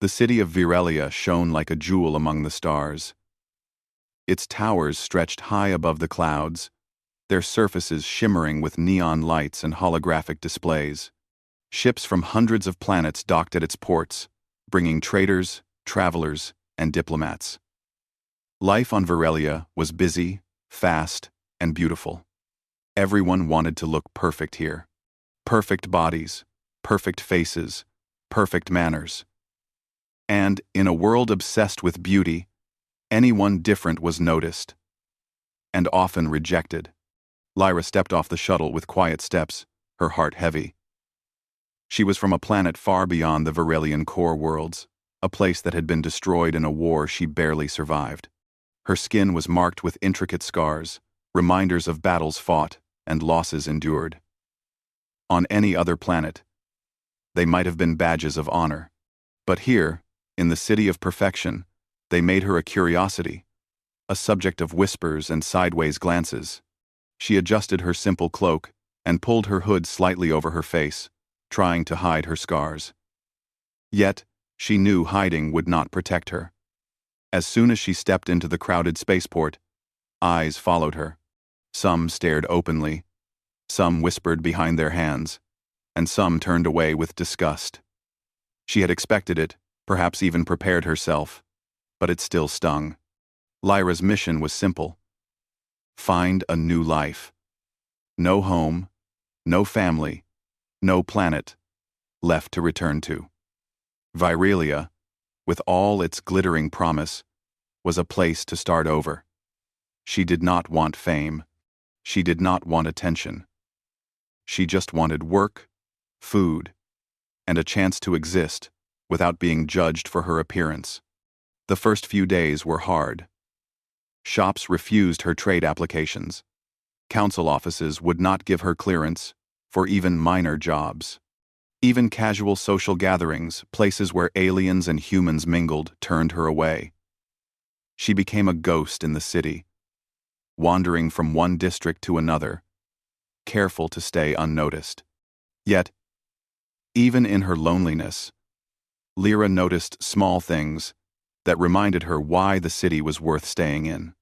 The city of Virelia shone like a jewel among the stars. Its towers stretched high above the clouds, their surfaces shimmering with neon lights and holographic displays. Ships from hundreds of planets docked at its ports, bringing traders, travelers, and diplomats. Life on Virelia was busy, fast, and beautiful. Everyone wanted to look perfect here. Perfect bodies, perfect faces, perfect manners. And, in a world obsessed with beauty, anyone different was noticed, and often rejected. Lyra stepped off the shuttle with quiet steps, her heart heavy. She was from a planet far beyond the Virelian core worlds, a place that had been destroyed in a war she barely survived. Her skin was marked with intricate scars, reminders of battles fought and losses endured. On any other planet, they might have been badges of honor. But here, in the city of perfection, they made her a curiosity, a subject of whispers and sideways glances. She adjusted her simple cloak and pulled her hood slightly over her face, trying to hide her scars. Yet, she knew hiding would not protect her. As soon as she stepped into the crowded spaceport, eyes followed her. Some stared openly, some whispered behind their hands, and some turned away with disgust. She had expected it, perhaps even prepared herself, but it still stung. Lyra's mission was simple: find a new life. No home, no family, no planet left to return to. Virelia, with all its glittering promise, was a place to start over. She did not want fame. She did not want attention. She just wanted work, food, and a chance to exist without being judged for her appearance. The first few days were hard. Shops refused her trade applications. Council offices would not give her clearance for even minor jobs. Even casual social gatherings, places where aliens and humans mingled, turned her away. She became a ghost in the city, wandering from one district to another, careful to stay unnoticed. Yet, even in her loneliness, Lyra noticed small things that reminded her why the city was worth staying in.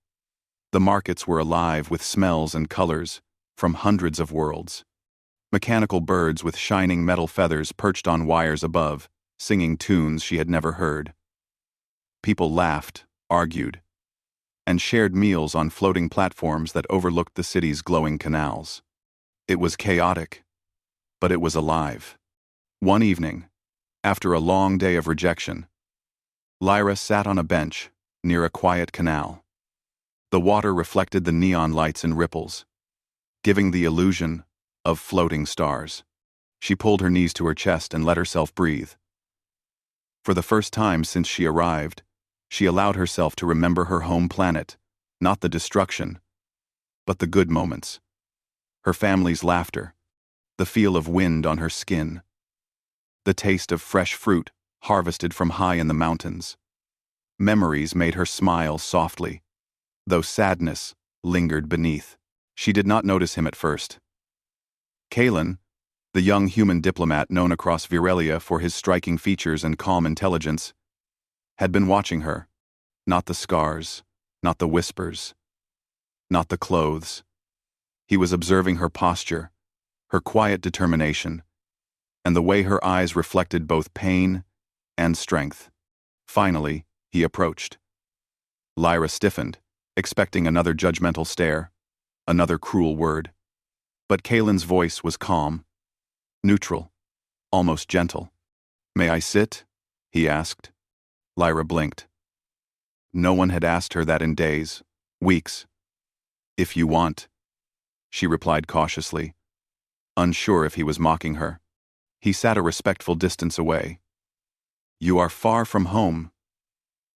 The markets were alive with smells and colors from hundreds of worlds. Mechanical birds with shining metal feathers perched on wires above, singing tunes she had never heard. People laughed, argued, and shared meals on floating platforms that overlooked the city's glowing canals. It was chaotic, but it was alive. One evening, after a long day of rejection, Lyra sat on a bench near a quiet canal. The water reflected the neon lights and ripples, giving the illusion of floating stars. She pulled her knees to her chest and let herself breathe. For the first time since she arrived, she allowed herself to remember her home planet, not the destruction, but the good moments. Her family's laughter, the feel of wind on her skin, the taste of fresh fruit harvested from high in the mountains. Memories made her smile softly, though sadness lingered beneath. She did not notice him at first. Kalen, the young human diplomat known across Virelia for his striking features and calm intelligence, had been watching her. Not the scars, not the whispers, not the clothes. He was observing her posture, her quiet determination, and the way her eyes reflected both pain and strength. Finally, he approached. Lyra stiffened, expecting another judgmental stare, another cruel word. But Kalen's voice was calm, neutral, almost gentle. "May I sit?" he asked. Lyra blinked. No one had asked her that in days, weeks. "If you want," she replied cautiously, unsure if he was mocking her. He sat a respectful distance away. "You are far from home,"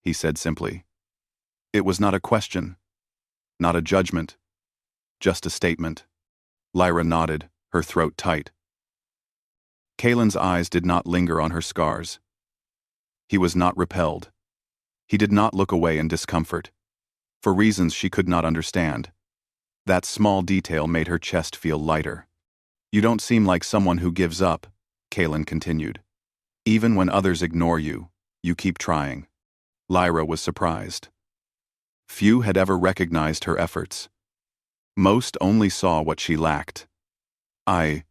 he said simply. It was not a question, not a judgment, just a statement. Lyra nodded, her throat tight. Kalen's eyes did not linger on her scars. He was not repelled. He did not look away in discomfort, for reasons she could not understand. That small detail made her chest feel lighter. "You don't seem like someone who gives up," Kalen continued. "Even when others ignore you, You keep trying. Lyra was surprised. Few had ever recognized her efforts. Most only saw what she lacked. I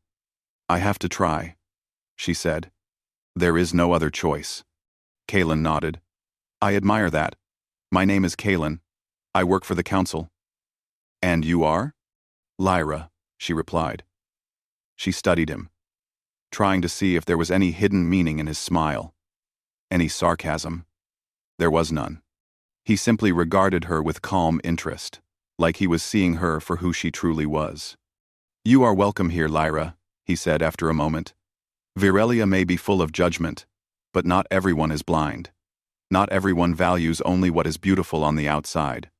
have to try, she said. There is no other choice. Kalen nodded. I admire that. My name is Kalen. I work for the council. And you are? Lyra, she replied. She studied him, trying to see if there was any hidden meaning in his smile. Any sarcasm. There was none. He simply regarded her with calm interest, like he was seeing her for who she truly was. You are welcome here, Lyra, he said after a moment. Virelia may be full of judgment, but not everyone is blind. Not everyone values only what is beautiful on the outside.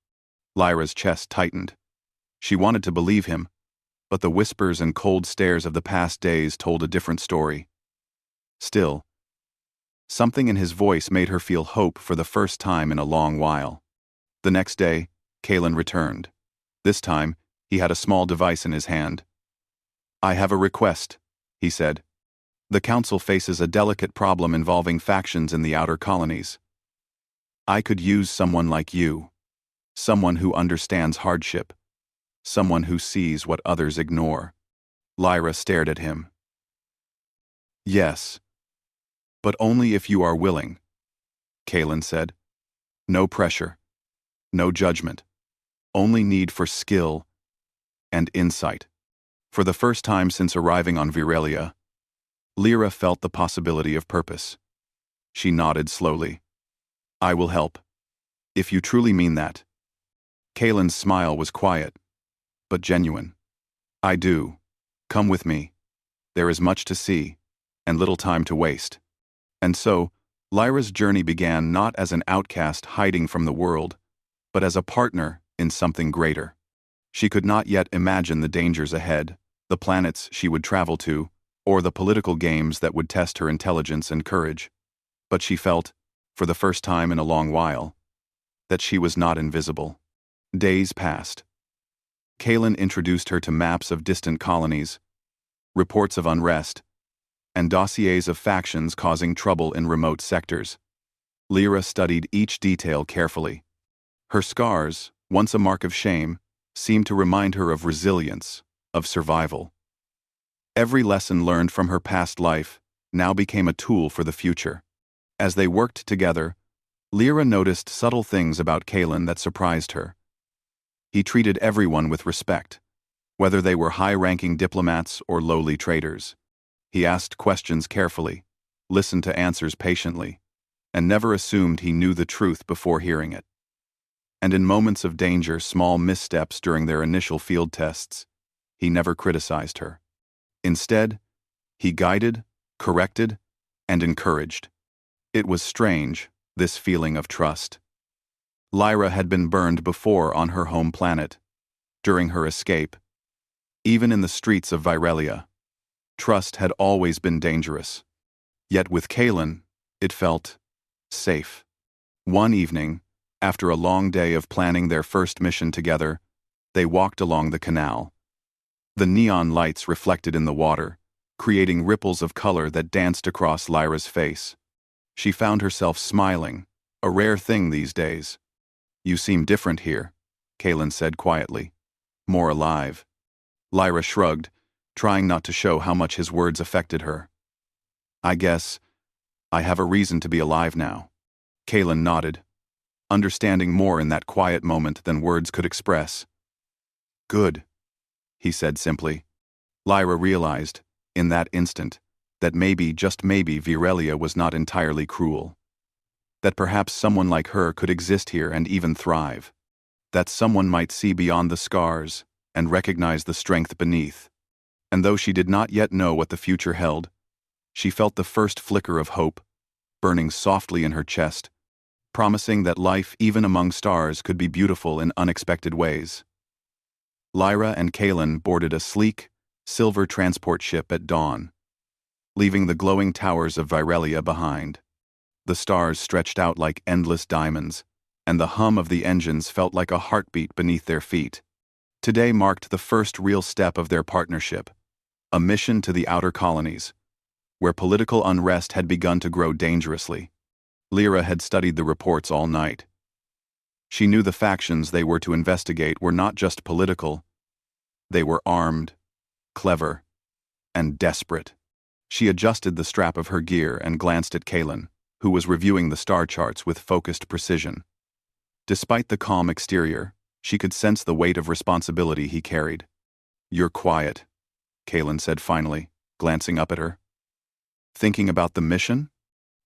Lyra's chest tightened. She wanted to believe him, but the whispers and cold stares of the past days told a different story. Still, something in his voice made her feel hope for the first time in a long while. The next day, Kalen returned. This time, he had a small device in his hand. I have a request, he said. The council faces a delicate problem involving factions in the outer colonies. I could use someone like you. Someone who understands hardship. Someone who sees what others ignore. Lyra stared at him. Yes. But only if you are willing, Kalen said. No pressure. No judgment. Only need for skill and insight. For the first time since arriving on Virelia, Lyra felt the possibility of purpose. She nodded slowly. I will help. If you truly mean that. Kalen's smile was quiet, but genuine. I do. Come with me. There is much to see, and little time to waste. And so, Lyra's journey began not as an outcast hiding from the world, but as a partner in something greater. She could not yet imagine the dangers ahead, the planets she would travel to, or the political games that would test her intelligence and courage. But she felt, for the first time in a long while, that she was not invisible. Days passed. Kalen introduced her to maps of distant colonies, reports of unrest, and dossiers of factions causing trouble in remote sectors. Lyra studied each detail carefully. Her scars, once a mark of shame, seemed to remind her of resilience, of survival. Every lesson learned from her past life now became a tool for the future. As they worked together, Lyra noticed subtle things about Kalen that surprised her. He treated everyone with respect, whether they were high-ranking diplomats or lowly traders. He asked questions carefully, listened to answers patiently, and never assumed he knew the truth before hearing it. And in moments of danger, small missteps during their initial field tests, he never criticized her. Instead, he guided, corrected, and encouraged. It was strange, this feeling of trust. Lyra had been burned before on her home planet, during her escape. Even in the streets of Virelia, trust had always been dangerous. Yet with Kalen, it felt safe. One evening, after a long day of planning their first mission together, they walked along the canal. The neon lights reflected in the water, creating ripples of color that danced across Lyra's face. She found herself smiling, a rare thing these days. You seem different here, Kalen said quietly. More alive. Lyra shrugged, trying not to show how much his words affected her. I guess I have a reason to be alive now. Kalen nodded, understanding more in that quiet moment than words could express. Good, he said simply. Lyra realized, in that instant, that maybe, just maybe, Virelia was not entirely cruel. That perhaps someone like her could exist here and even thrive. That someone might see beyond the scars and recognize the strength beneath. And though she did not yet know what the future held, she felt the first flicker of hope, burning softly in her chest, promising that life even among stars could be beautiful in unexpected ways. Lyra and Kalen boarded a sleek, silver transport ship at dawn, leaving the glowing towers of Virelia behind. The stars stretched out like endless diamonds, and the hum of the engines felt like a heartbeat beneath their feet. Today marked the first real step of their partnership, a mission to the outer colonies, where political unrest had begun to grow dangerously. Lyra had studied the reports all night. She knew the factions they were to investigate were not just political. They were armed, clever, and desperate. She adjusted the strap of her gear and glanced at Kalen, who was reviewing the star charts with focused precision. Despite the calm exterior, she could sense the weight of responsibility he carried. "You're quiet," Kalen said finally, glancing up at her. "Thinking about the mission?"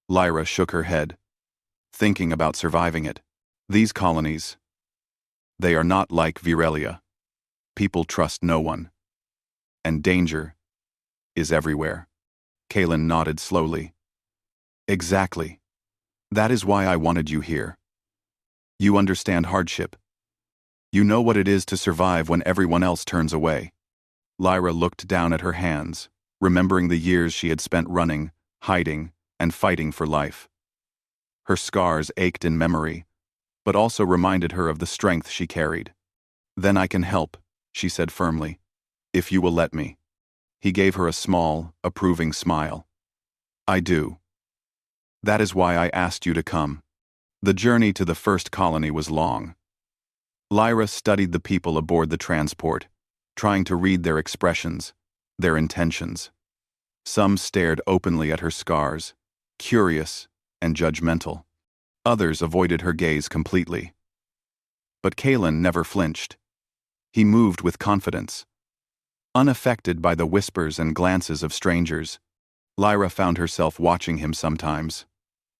Lyra shook her head. "Thinking about surviving it. These colonies, they are not like Virelia. People trust no one. And danger is everywhere." Kalen nodded slowly. "Exactly. That is why I wanted you here. You understand hardship. You know what it is to survive when everyone else turns away." Lyra looked down at her hands, remembering the years she had spent running, hiding, and fighting for life. Her scars ached in memory, but also reminded her of the strength she carried. "Then I can help," she said firmly, "if you will let me." He gave her a small, approving smile. "I do. That is why I asked you to come." The journey to the first colony was long. Lyra studied the people aboard the transport, trying to read their expressions, their intentions. Some stared openly at her scars, curious and judgmental. Others avoided her gaze completely. But Kalen never flinched. He moved with confidence. Unaffected by the whispers and glances of strangers, Lyra found herself watching him sometimes,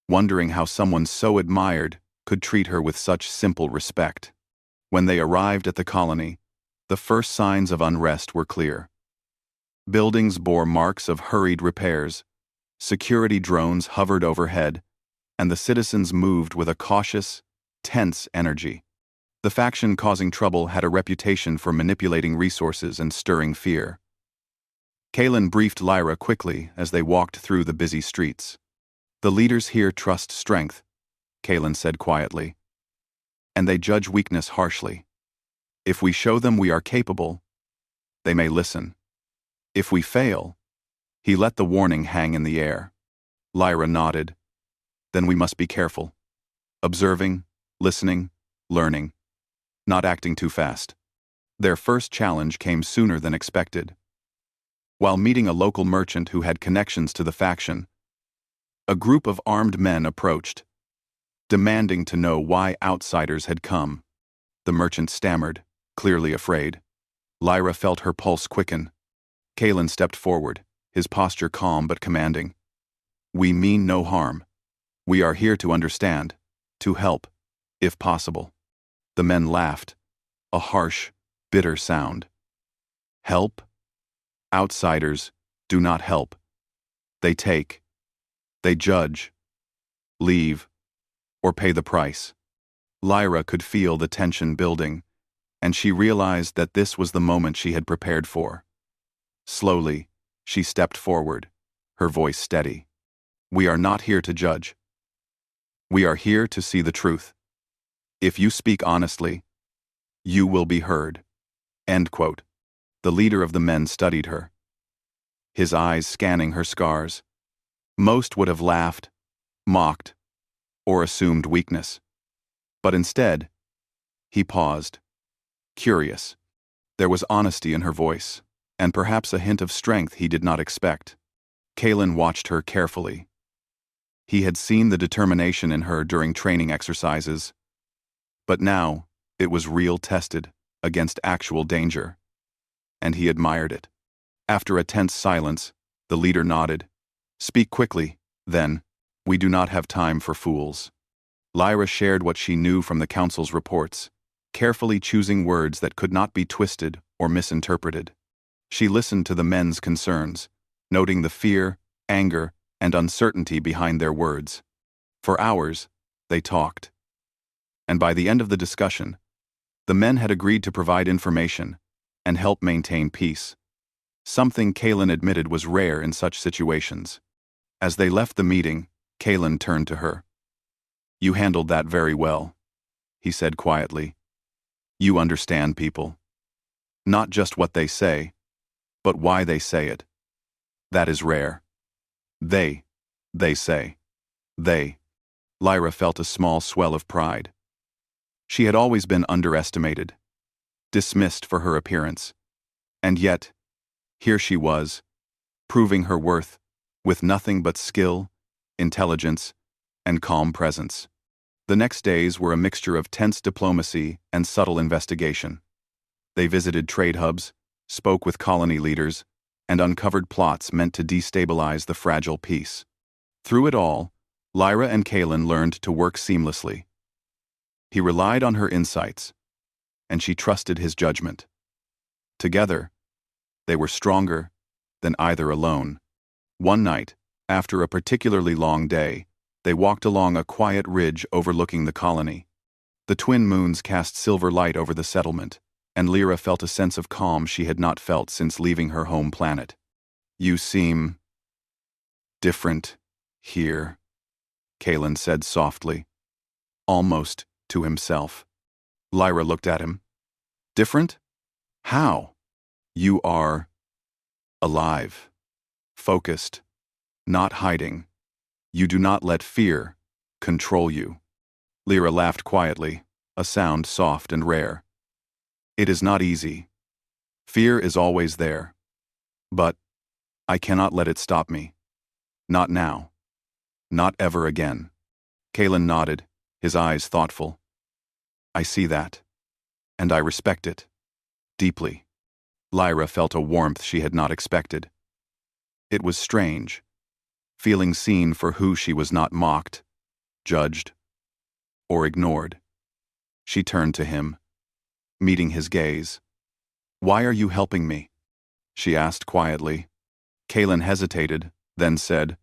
wondering how someone so admired could treat her with such simple respect. When they arrived at the colony, the first signs of unrest were clear. Buildings bore marks of hurried repairs, security drones hovered overhead, and the citizens moved with a cautious, tense energy. The faction causing trouble had a reputation for manipulating resources and stirring fear. Kalen briefed Lyra quickly as they walked through the busy streets. "The leaders here trust strength," Kalen said quietly, "and they judge weakness harshly. If we show them we are capable, they may listen. If we fail—" He let the warning hang in the air. Lyra nodded. "Then we must be careful. Observing, listening, learning. Not acting too fast." Their first challenge came sooner than expected. While meeting a local merchant who had connections to the faction, a group of armed men approached, demanding to know why outsiders had come. The merchant stammered, clearly afraid. Lyra felt her pulse quicken. Kalen stepped forward, his posture calm but commanding. "We mean no harm. We are here to understand, to help, if possible." The men laughed, a harsh, bitter sound. "Help? Outsiders do not help. They take. They judge, leave, or pay the price." Lyra could feel the tension building, and she realized that this was the moment she had prepared for. Slowly, she stepped forward, her voice steady. "We are not here to judge. We are here to see the truth. If you speak honestly, you will be heard." End quote. The leader of the men studied her, his eyes scanning her scars. Most would have laughed, mocked, or assumed weakness. But instead, he paused, curious. There was honesty in her voice, and perhaps a hint of strength he did not expect. Kalen watched her carefully. He had seen the determination in her during training exercises, but now it was real, tested against actual danger, and he admired it. After a tense silence, the leader nodded. "Speak quickly, then. We do not have time for fools." Lyra shared what she knew from the council's reports, carefully choosing words that could not be twisted or misinterpreted. She listened to the men's concerns, noting the fear, anger, and uncertainty behind their words. For hours, they talked. And by the end of the discussion, the men had agreed to provide information and help maintain peace, something Kalen admitted was rare in such situations. As they left the meeting, Kalen turned to her. "You handled that very well," he said quietly. "You understand people. Not just what they say, but why they say it. That is rare. They say. They. Lyra felt a small swell of pride. She had always been underestimated, dismissed for her appearance. And yet, here she was, proving her worth, with nothing but skill, intelligence, and calm presence. The next days were a mixture of tense diplomacy and subtle investigation. They visited trade hubs, spoke with colony leaders, and uncovered plots meant to destabilize the fragile peace. Through it all, Lyra and Kalen learned to work seamlessly. He relied on her insights, and she trusted his judgment. Together, they were stronger than either alone. One night, after a particularly long day, they walked along a quiet ridge overlooking the colony. The twin moons cast silver light over the settlement, and Lyra felt a sense of calm she had not felt since leaving her home planet. "You seem different here," Kalen said softly, almost to himself. Lyra looked at him. "Different? How?" "You are alive, focused, not hiding. You do not let fear control you." Lyra laughed quietly, a sound soft and rare. "It is not easy. Fear is always there. But I cannot let it stop me. Not now. Not ever again." Kalen nodded, his eyes thoughtful. "I see that. And I respect it. Deeply." Lyra felt a warmth she had not expected. It was strange, feeling seen for who she was, not mocked, judged, or ignored. She turned to him, meeting his gaze. "Why are you helping me?" she asked quietly. Kalen hesitated, then said,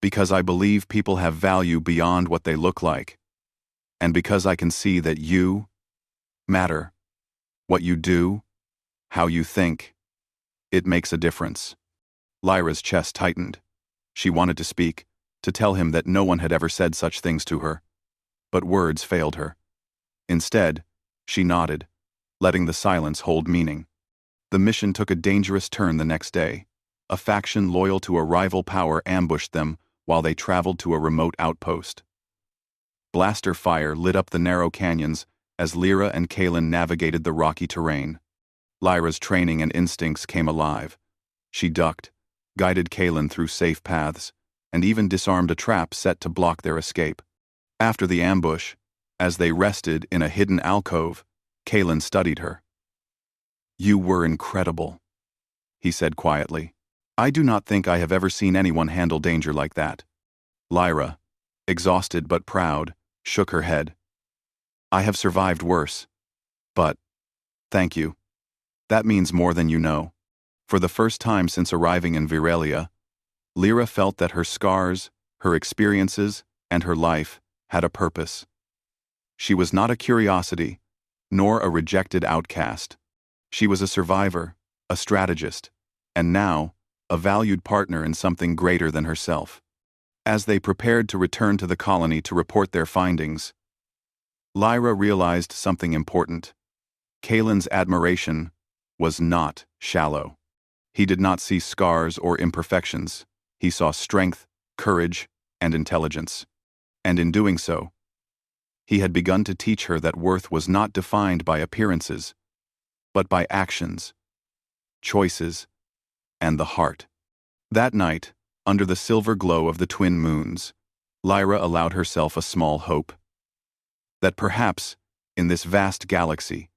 "Because I believe people have value beyond what they look like, and because I can see that you matter. What you do, how you think, it makes a difference." Lyra's chest tightened. She wanted to speak, to tell him that no one had ever said such things to her, but words failed her. Instead, she nodded, letting the silence hold meaning. The mission took a dangerous turn the next day. A faction loyal to a rival power ambushed them while they traveled to a remote outpost. Blaster fire lit up the narrow canyons as Lyra and Kalen navigated the rocky terrain. Lyra's training and instincts came alive. She ducked, guided Kalen through safe paths, and even disarmed a trap set to block their escape. After the ambush, as they rested in a hidden alcove, Kalen studied her. "You were incredible," he said quietly. "I do not think I have ever seen anyone handle danger like that." Lyra, exhausted but proud, shook her head. "I have survived worse. But, thank you. That means more than you know." For the first time since arriving in Viralia, Lyra felt that her scars, her experiences, and her life had a purpose. She was not a curiosity, nor a rejected outcast. She was a survivor, a strategist, and now, a valued partner in something greater than herself. As they prepared to return to the colony to report their findings, Lyra realized something important. Kalen's admiration was not shallow. He did not see scars or imperfections. He saw strength, courage, and intelligence. And in doing so, he had begun to teach her that worth was not defined by appearances, but by actions, choices, and the heart. That night, under the silver glow of the twin moons, Lyra allowed herself a small hope. That perhaps, in this vast galaxy,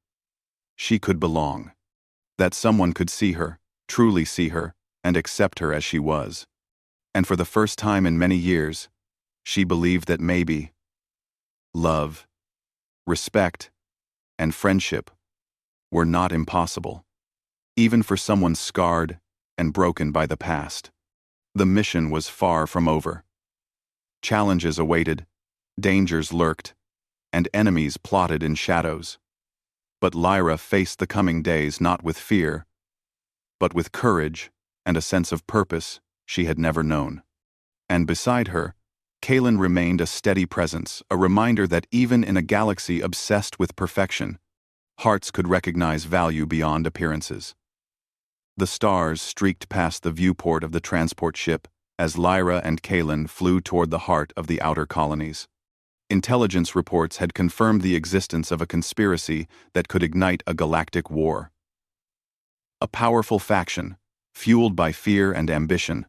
she could belong. That someone could see her, truly see her, and accept her as she was. And for the first time in many years, she believed that maybe love, respect, and friendship were not impossible, even for someone scarred and broken by the past. The mission was far from over. Challenges awaited, dangers lurked, and enemies plotted in shadows. But Lyra faced the coming days not with fear, but with courage and a sense of purpose she had never known. And beside her, Kalen remained a steady presence, a reminder that even in a galaxy obsessed with perfection, hearts could recognize value beyond appearances. The stars streaked past the viewport of the transport ship, as Lyra and Kaelin flew toward the heart of the outer colonies. Intelligence reports had confirmed the existence of a conspiracy that could ignite a galactic war. A powerful faction, fueled by fear and ambition,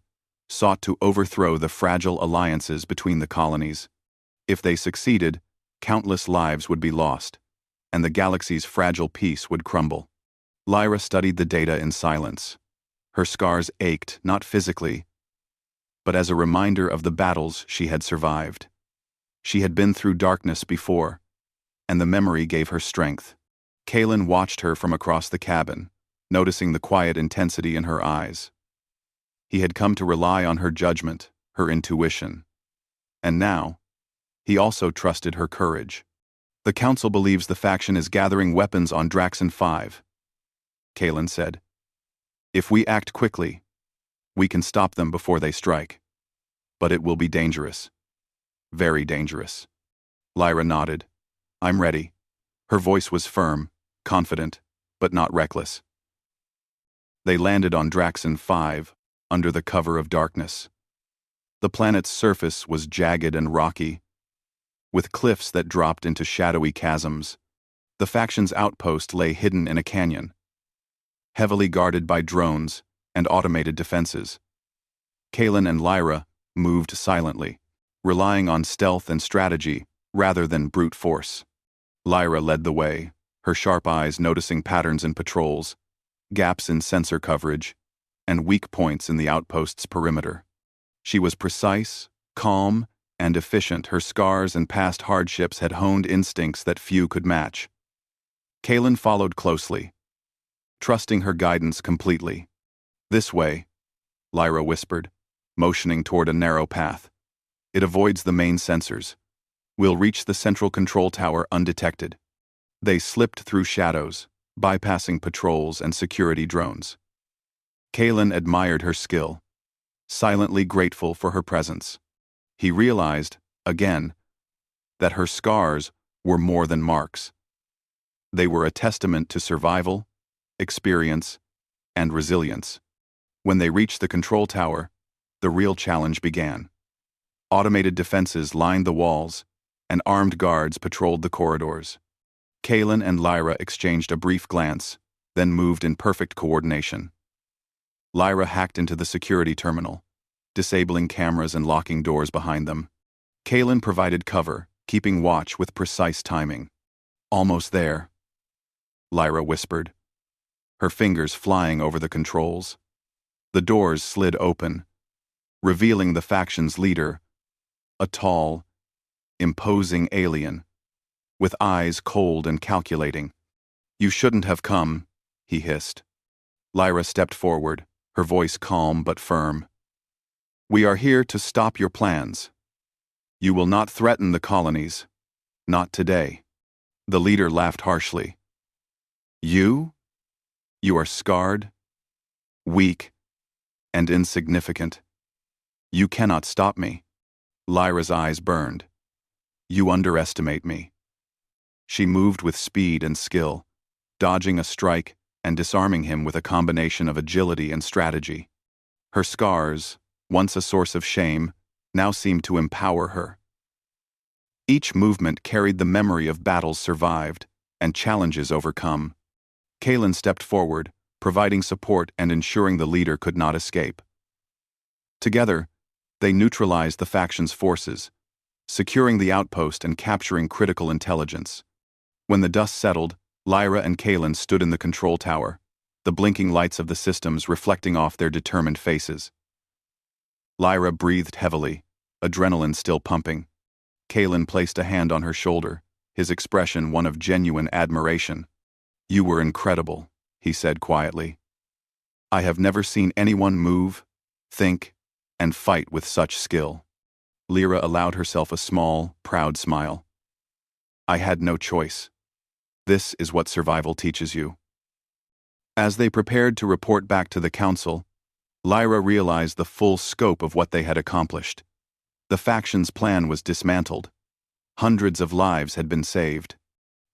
sought to overthrow the fragile alliances between the colonies. If they succeeded, countless lives would be lost, and the galaxy's fragile peace would crumble. Lyra studied the data in silence. Her scars ached not physically, but as a reminder of the battles she had survived. She had been through darkness before, and the memory gave her strength. Kaelin watched her from across the cabin, noticing the quiet intensity in her eyes. He had come to rely on her judgment, her intuition. And now, he also trusted her courage. The Council believes the faction is gathering weapons on Draxon 5, Kaelin said. If we act quickly, we can stop them before they strike. But it will be dangerous. Very dangerous. Lyra nodded. I'm ready. Her voice was firm, confident, but not reckless. They landed on Draxon 5, under the cover of darkness. The planet's surface was jagged and rocky, with cliffs that dropped into shadowy chasms. The faction's outpost lay hidden in a canyon, heavily guarded by drones and automated defenses. Kaelin and Lyra moved silently, relying on stealth and strategy rather than brute force. Lyra led the way, her sharp eyes noticing patterns in patrols, gaps in sensor coverage, and weak points in the outpost's perimeter. She was precise, calm, and efficient. Her scars and past hardships had honed instincts that few could match. Kaelin followed closely, trusting her guidance completely. This way, Lyra whispered, motioning toward a narrow path. It avoids the main sensors. We'll reach the central control tower undetected. They slipped through shadows, bypassing patrols and security drones. Kaelin admired her skill, silently grateful for her presence. He realized, again, that her scars were more than marks. They were a testament to survival, experience, and resilience. When they reached the control tower, the real challenge began. Automated defenses lined the walls, and armed guards patrolled the corridors. Kaelin and Lyra exchanged a brief glance, then moved in perfect coordination. Lyra hacked into the security terminal, disabling cameras and locking doors behind them. Kaelin provided cover, keeping watch with precise timing. Almost there, Lyra whispered, her fingers flying over the controls. The doors slid open, revealing the faction's leader, a tall, imposing alien, with eyes cold and calculating. You shouldn't have come, he hissed. Lyra stepped forward, her voice calm but firm. We are here to stop your plans. You will not threaten the colonies. Not today. The leader laughed harshly. You? You are scarred, weak, and insignificant. You cannot stop me. Lyra's eyes burned. You underestimate me. She moved with speed and skill, dodging a strike and disarming him with a combination of agility and strategy. Her scars, once a source of shame, now seemed to empower her. Each movement carried the memory of battles survived and challenges overcome. Kaelin stepped forward, providing support and ensuring the leader could not escape. Together, they neutralized the faction's forces, securing the outpost and capturing critical intelligence. When the dust settled, Lyra and Kaelin stood in the control tower, the blinking lights of the systems reflecting off their determined faces. Lyra breathed heavily, adrenaline still pumping. Kaelin placed a hand on her shoulder, his expression one of genuine admiration. You were incredible, he said quietly. I have never seen anyone move, think, and fight with such skill. Lyra allowed herself a small, proud smile. I had no choice. This is what survival teaches you. As they prepared to report back to the council, Lyra realized the full scope of what they had accomplished. The faction's plan was dismantled. Hundreds of lives had been saved.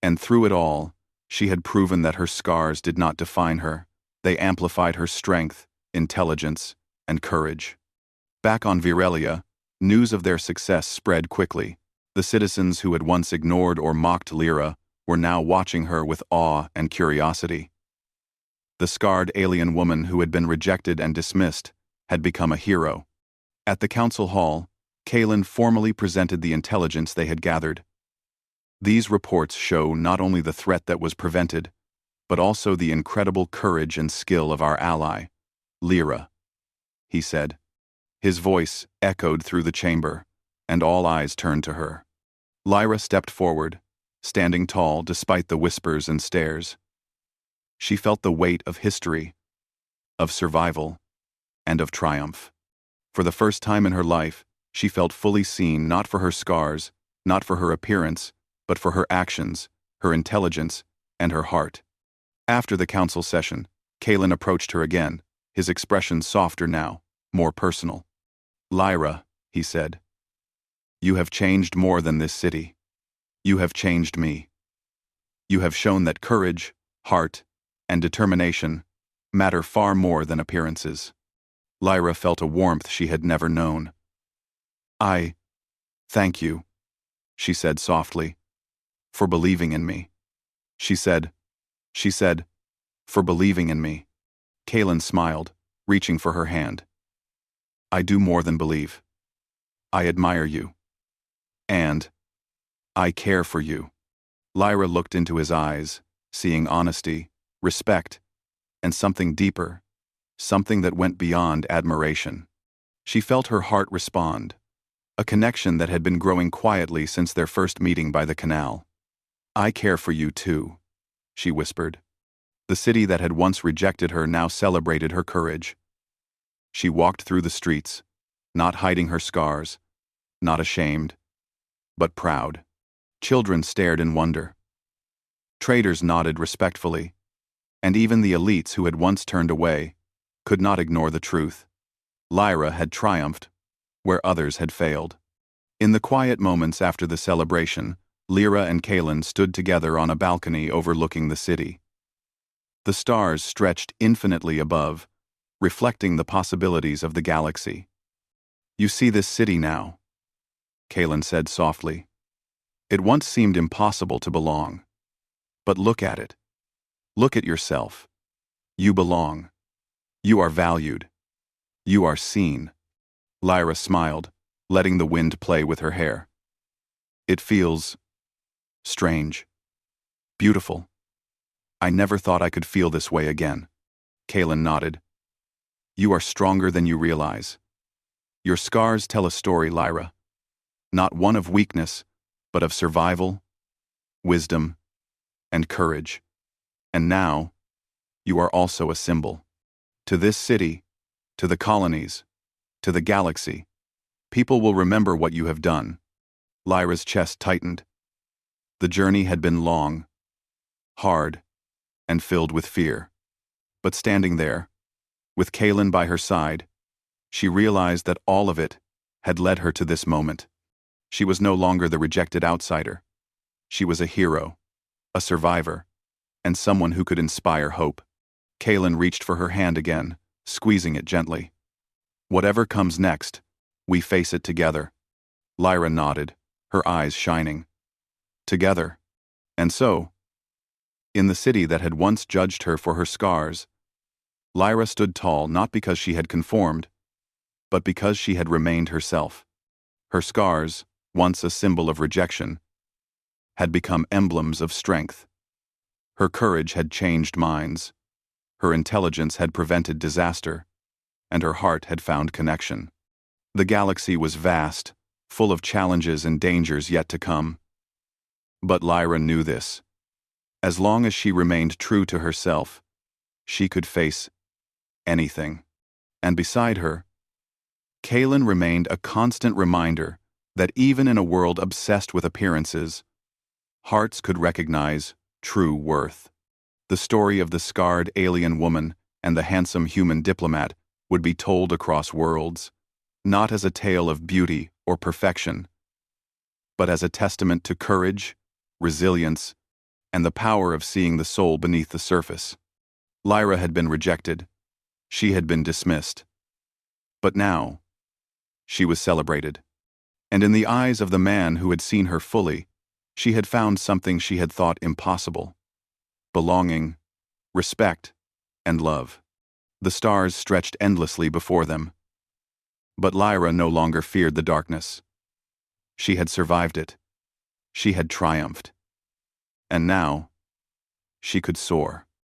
And through it all, she had proven that her scars did not define her. They amplified her strength, intelligence, and courage. Back on Virelia, news of their success spread quickly. The citizens who had once ignored or mocked Lyra were now watching her with awe and curiosity. The scarred alien woman who had been rejected and dismissed had become a hero. At the council hall, Kalen formally presented the intelligence they had gathered. These reports show not only the threat that was prevented, but also the incredible courage and skill of our ally, Lyra, he said. His voice echoed through the chamber, and all eyes turned to her. Lyra stepped forward, standing tall despite the whispers and stares. She felt the weight of history, of survival, and of triumph. For the first time in her life, she felt fully seen not for her scars, not for her appearance, but for her actions, her intelligence, and her heart. After the council session, Kalen approached her again, his expression softer now, more personal. Lyra, he said, you have changed more than this city. You have changed me. You have shown that courage, heart, and determination matter far more than appearances. Lyra felt a warmth she had never known. I thank you, she said softly, for believing in me. She said, for believing in me. Kalen smiled, reaching for her hand. I do more than believe. I admire you. And I care for you. Lyra looked into his eyes, seeing honesty, respect, and something deeper, something that went beyond admiration. She felt her heart respond, a connection that had been growing quietly since their first meeting by the canal. I care for you too, she whispered. The city that had once rejected her now celebrated her courage. She walked through the streets, not hiding her scars, not ashamed, but proud. Children stared in wonder. Traders nodded respectfully, and even the elites who had once turned away could not ignore the truth. Lyra had triumphed where others had failed. In the quiet moments after the celebration, Lyra and Kalen stood together on a balcony overlooking the city. The stars stretched infinitely above, reflecting the possibilities of the galaxy. You see this city now, Kalen said softly. It once seemed impossible to belong. But look at it. Look at yourself. You belong. You are valued. You are seen. Lyra smiled, letting the wind play with her hair. It feels strange. Beautiful. I never thought I could feel this way again. Kalen nodded. You are stronger than you realize. Your scars tell a story, Lyra. Not one of weakness, but of survival, wisdom, and courage. And now, you are also a symbol. To this city, to the colonies, to the galaxy, people will remember what you have done. Lyra's chest tightened. The journey had been long, hard, and filled with fear. But standing there, with Kalen by her side, she realized that all of it had led her to this moment. She was no longer the rejected outsider. She was a hero, a survivor, and someone who could inspire hope. Kalen reached for her hand again, squeezing it gently. Whatever comes next, we face it together. Lyra nodded, her eyes shining. Together. And so, in the city that had once judged her for her scars, Lyra stood tall not because she had conformed, but because she had remained herself. Her scars, once a symbol of rejection, had become emblems of strength. Her courage had changed minds, her intelligence had prevented disaster, and her heart had found connection. The galaxy was vast, full of challenges and dangers yet to come. But Lyra knew this. As long as she remained true to herself, she could face anything. And beside her, Kalen remained a constant reminder that even in a world obsessed with appearances, hearts could recognize true worth. The story of the scarred alien woman and the handsome human diplomat would be told across worlds, not as a tale of beauty or perfection, but as a testament to courage, resilience, and the power of seeing the soul beneath the surface. Lyra had been rejected. She had been dismissed. But now, she was celebrated. And in the eyes of the man who had seen her fully, she had found something she had thought impossible: belonging, respect, and love. The stars stretched endlessly before them. But Lyra no longer feared the darkness. She had survived it. She had triumphed. And now, she could soar.